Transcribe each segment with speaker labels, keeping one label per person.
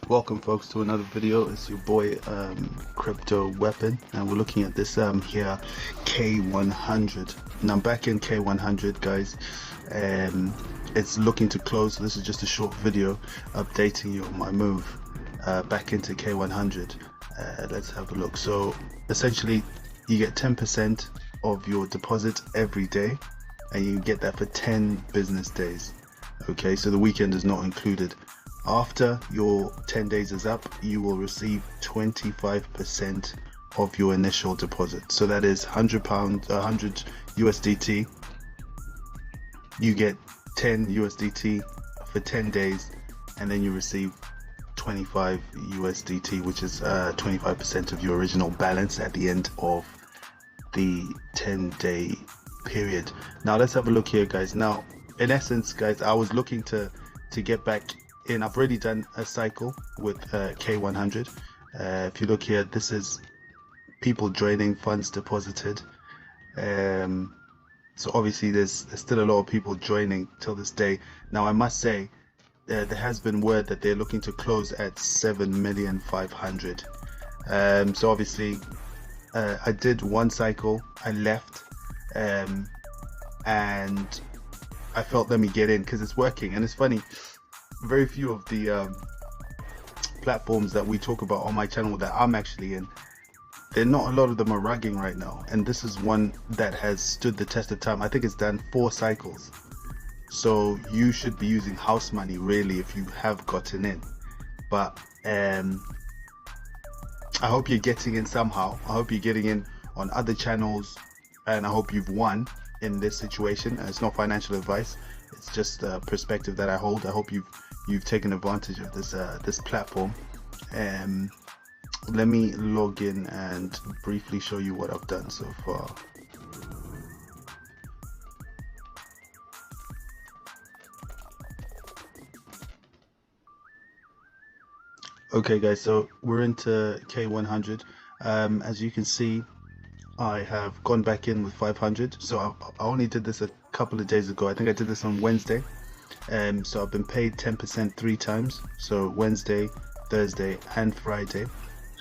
Speaker 1: Welcome folks to another video. It's your boy Crypto Weapon, and we're looking at this here K100. Now I'm back in K100, guys. It's looking to close, so this is just a short video updating you on my move back into K100. Let's have a look. So essentially you get 10% of your deposit every day, and you get that for 10 business days. Okay, so the weekend is not included. After your 10 days is up, you will receive 25% of your initial deposit. So that is £100, 100 USDT. You get 10 USDT for 10 days, and then you receive 25 USDT, which is 25% of your original balance at the end of the 10-day period. Now let's have a look here, guys. Now in essence, guys, I was looking to get back in. I've already done a cycle with K100. If you look here, this is people joining, funds deposited. So obviously there's still a lot of people joining till this day. Now I must say there has been word that they're looking to close at 7,500,000. So obviously I did one cycle, I left, and I felt, let me get in because it's working. And it's funny, very few of the platforms that we talk about on my channel that I'm actually in, a lot of them are rugging right now, and this is one that has stood the test of time. I think it's done 4 cycles, so you should be using house money really if you have gotten in. But I hope you're getting in somehow. I hope you're getting in on other channels, and I hope you've won in this situation. It's not financial advice, it's just a perspective that I hold. I hope you've taken advantage of this platform. Let me log in and briefly show you what I've done so far. Okay guys, so we're into K100. As you can see, I have gone back in with 500. So I only did this a couple of days ago. I think I did this on Wednesday. So I've been paid 10% 3 times, so Wednesday, Thursday and Friday.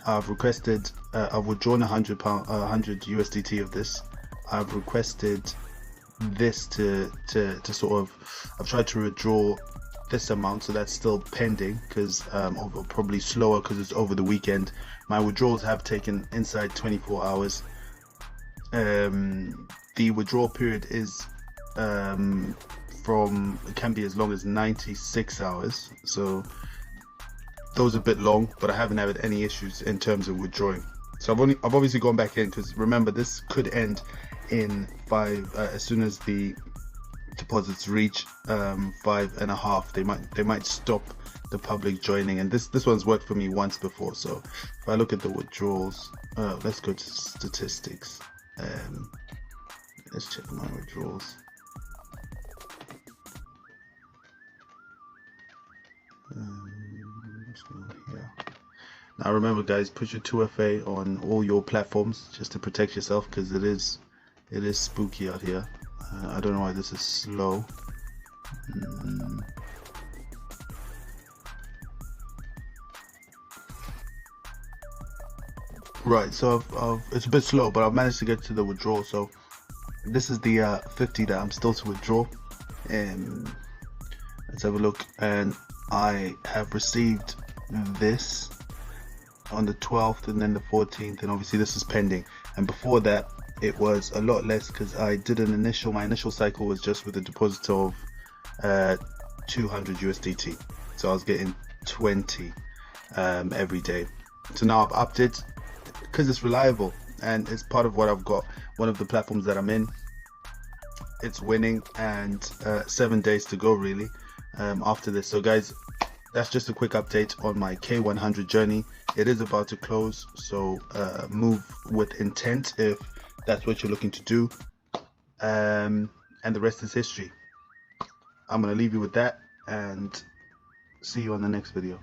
Speaker 1: I've requested, I've withdrawn £100 USDT of this. I've requested this to sort of, I've tried to withdraw this amount, so that's still pending because probably slower because it's over the weekend. My withdrawals have taken inside 24 hours. The withdrawal period is it can be as long as 96 hours, so those are a bit long, but I haven't had any issues in terms of withdrawing. So I've obviously gone back in because remember, this could end in 5 as soon as the deposits reach 5.5. They might stop the public joining, and this one's worked for me once before. So if I look at the withdrawals, let's go to statistics. Let's check my withdrawals. Now remember guys, put your 2FA on all your platforms just to protect yourself, because it is spooky out here. I don't know why this is slow. Right, so it's a bit slow, but I've managed to get to the withdrawal. So this is the 50 that I'm still to withdraw. Let's have a look, and I have received this on the 12th and then the 14th, and obviously this is pending. And before that it was a lot less because I did my initial cycle was just with a deposit of 200 USDT, so I was getting 20 every day. So now I've upped it because it's reliable and it's part of what I've got. One of the platforms that I'm in, it's winning, and 7 days to go really after this. So guys, that's just a quick update on my K100 journey. It is about to close, so move with intent if that's what you're looking to do, and the rest is history. I'm gonna leave you with that and see you on the next video.